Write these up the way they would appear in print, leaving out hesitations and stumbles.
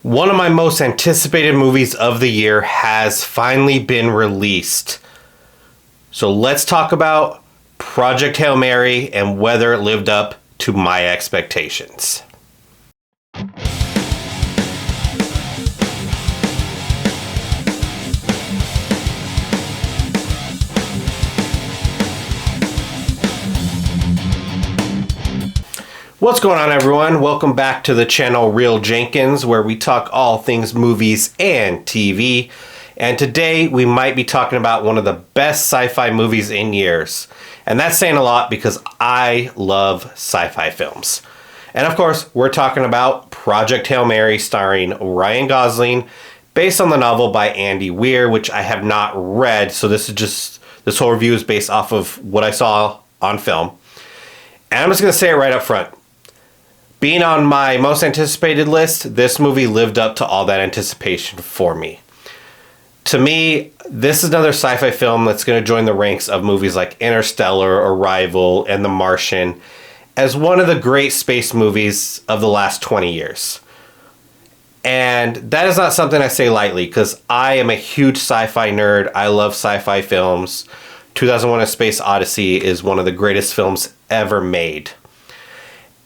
One of my most anticipated movies of the year has finally been released. So let's talk about Project Hail Mary and whether it lived up to my expectations. What's going on, everyone? Welcome back to the channel Real Jenkins, where we talk all things movies and TV. And today we might be talking about one of the best sci-fi movies in years. And that's saying a lot because I love sci-fi films. And of course, we're talking about Project Hail Mary starring Ryan Gosling, based on the novel by Andy Weir, which I have not read. So this whole review is based off of what I saw on film. And I'm just going to say it right up front. Being on my most anticipated list, this movie lived up to all that anticipation for me. To me, this is another sci-fi film that's going to join the ranks of movies like Interstellar, Arrival, and The Martian as one of the great space movies of the last 20 years. And that is not something I say lightly, because I am a huge sci-fi nerd. I love sci-fi films. 2001: A Space Odyssey is one of the greatest films ever made.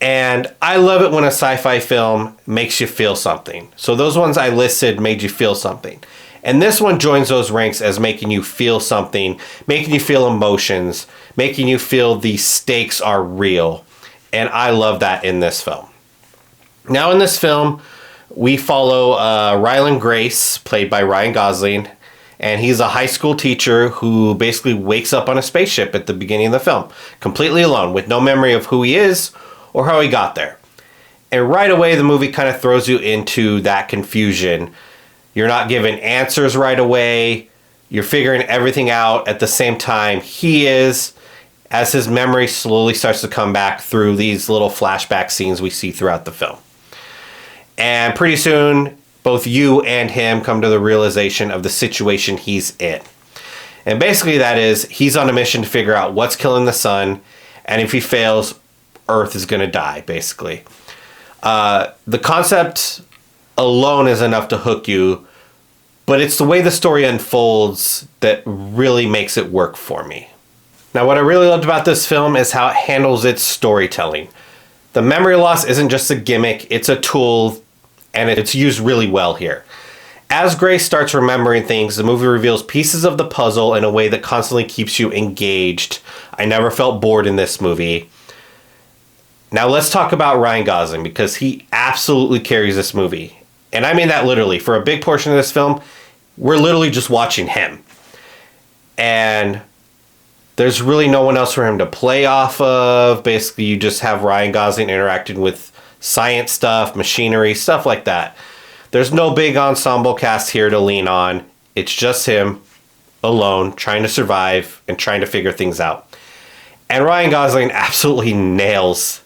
And I love it when a sci-fi film makes you feel something. So those ones I listed made you feel something. And this one joins those ranks as making you feel something, making you feel emotions, making you feel the stakes are real. And I love that in this film. Now in this film, we follow Ryland Grace, played by Ryan Gosling. And he's a high school teacher who basically wakes up on a spaceship at the beginning of the film, completely alone, with no memory of who he is or how he got there. And right away, the movie kind of throws you into that confusion. You're not given answers right away. You're figuring everything out at the same time he is, as his memory slowly starts to come back through these little flashback scenes we see throughout the film. And pretty soon, both you and him come to the realization of the situation he's in. And basically that is, he's on a mission to figure out what's killing the sun, and if he fails, Earth is going to die, basically. The concept alone is enough to hook you, but it's the way the story unfolds that really makes it work for me. Now, what I really loved about this film is how it handles its storytelling. The memory loss isn't just a gimmick, it's a tool, and it's used really well here. As Grace starts remembering things, the movie reveals pieces of the puzzle in a way that constantly keeps you engaged. I never felt bored in this movie. Now let's talk about Ryan Gosling, because he absolutely carries this movie. And I mean that literally. For a big portion of this film, we're literally just watching him. And there's really no one else for him to play off of. Basically, you just have Ryan Gosling interacting with science stuff, machinery, stuff like that. There's no big ensemble cast here to lean on. It's just him alone, trying to survive and trying to figure things out. And Ryan Gosling absolutely nails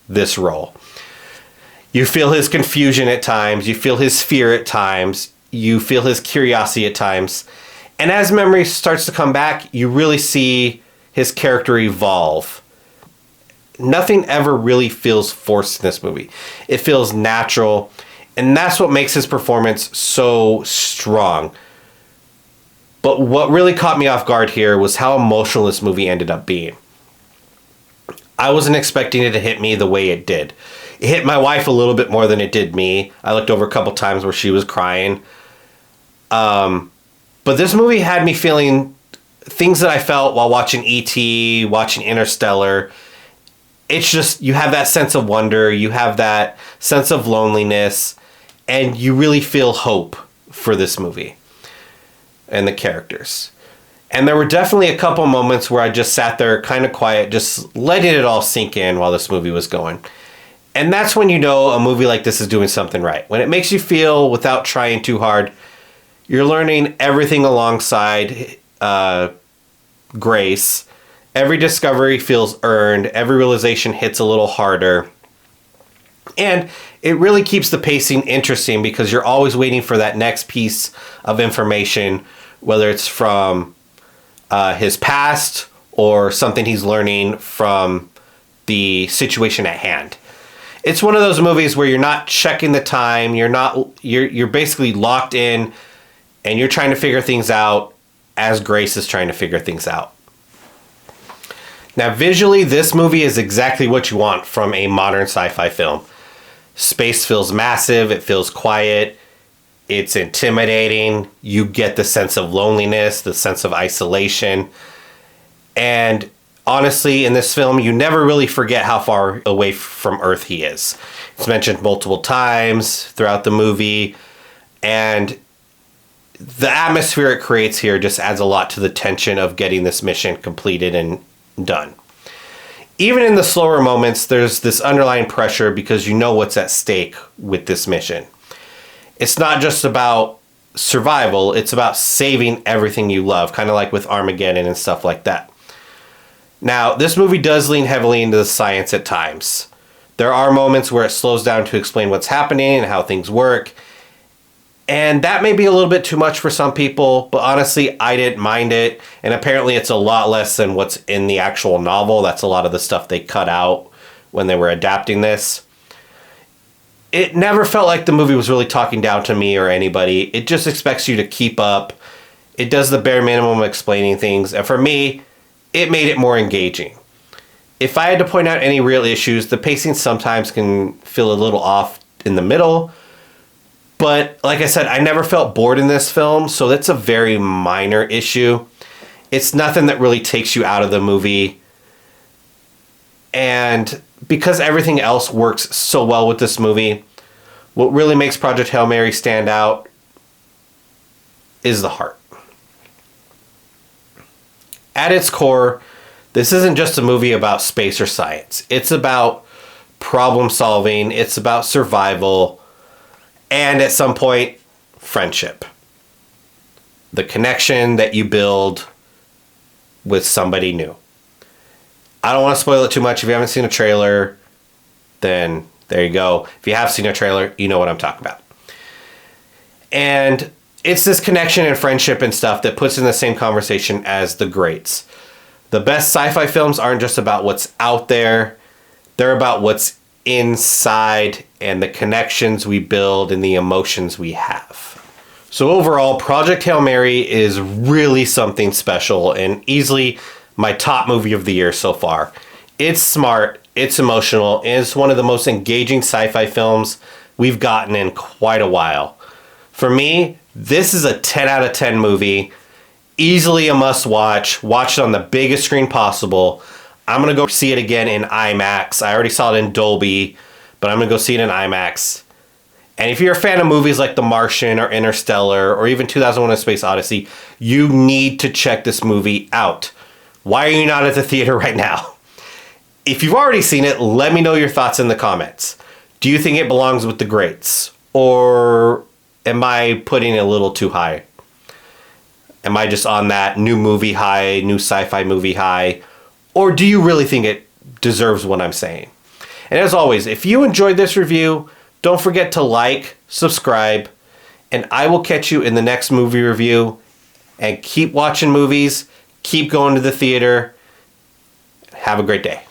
this role. You feel his confusion at times, you feel his fear at times, you feel his curiosity at times. And as memory starts to come back, you really see his character evolve. Nothing ever really feels forced in this movie. It feels natural, and that's what makes his performance so strong. But what really caught me off guard here was how emotional this movie ended up being. I wasn't expecting it to hit me the way it did. It hit my wife a little bit more than it did me. I looked over a couple times where she was crying. But this movie had me feeling things that I felt while watching E.T., watching Interstellar. It's just, you have that sense of wonder, you have that sense of loneliness, and you really feel hope for this movie and the characters. And there were definitely a couple moments where I just sat there kind of quiet, just letting it all sink in while this movie was going. And that's when you know a movie like this is doing something right. When it makes you feel, without trying too hard, you're learning everything alongside Grace. Every discovery feels earned. Every realization hits a little harder. And it really keeps the pacing interesting because you're always waiting for that next piece of information, whether it's from his past or something he's learning from the situation at hand. It's one of those movies where you're not checking the time, you're basically locked in and you're trying to figure things out as Grace is trying to figure things out. Now, visually, this movie is exactly what you want from a modern sci-fi film. Space feels massive, it feels quiet, it's intimidating, you get the sense of loneliness, the sense of isolation, and honestly, in this film, you never really forget how far away from Earth he is. It's mentioned multiple times throughout the movie, and the atmosphere it creates here just adds a lot to the tension of getting this mission completed and done. Even in the slower moments, there's this underlying pressure because you know what's at stake with this mission. It's not just about survival, it's about saving everything you love, kind of like with Armageddon and stuff like that. Now, this movie does lean heavily into the science at times. There are moments where it slows down to explain what's happening and how things work. And that may be a little bit too much for some people, but honestly, I didn't mind it. And apparently it's a lot less than what's in the actual novel. That's a lot of the stuff they cut out when they were adapting this. It never felt like the movie was really talking down to me or anybody. It just expects you to keep up. It does the bare minimum of explaining things. And for me, it made it more engaging. If I had to point out any real issues, the pacing sometimes can feel a little off in the middle. But like I said, I never felt bored in this film, so that's a very minor issue. It's nothing that really takes you out of the movie. And because everything else works so well with this movie, what really makes Project Hail Mary stand out is the heart. At its core, this isn't just a movie about space or science. It's about problem solving, it's about survival, and at some point, friendship. The connection that you build with somebody new. I don't want to spoil it too much. If you haven't seen a trailer, then there you go. If you have seen a trailer, you know what I'm talking about. And it's this connection and friendship and stuff that puts in the same conversation as the greats. The best sci-fi films aren't just about what's out there. They're about what's inside and the connections we build and the emotions we have. So overall, Project Hail Mary is really something special and easily my top movie of the year so far. It's smart, it's emotional, and it's one of the most engaging sci-fi films we've gotten in quite a while. For me, this is a 10 out of 10 movie. Easily a must watch. Watch it on the biggest screen possible. I'm going to go see it again in IMAX. I already saw it in Dolby, but I'm going to go see it in IMAX. And if you're a fan of movies like The Martian or Interstellar or even 2001: A Space Odyssey, you need to check this movie out. Why are you not at the theater right now? If you've already seen it, let me know your thoughts in the comments. Do you think it belongs with the greats? Or am I putting it a little too high? Am I just on that new movie high, new sci-fi movie high? Or do you really think it deserves what I'm saying? And as always, if you enjoyed this review, don't forget to like, subscribe, and I will catch you in the next movie review. And keep watching movies, keep going to the theater. Have a great day.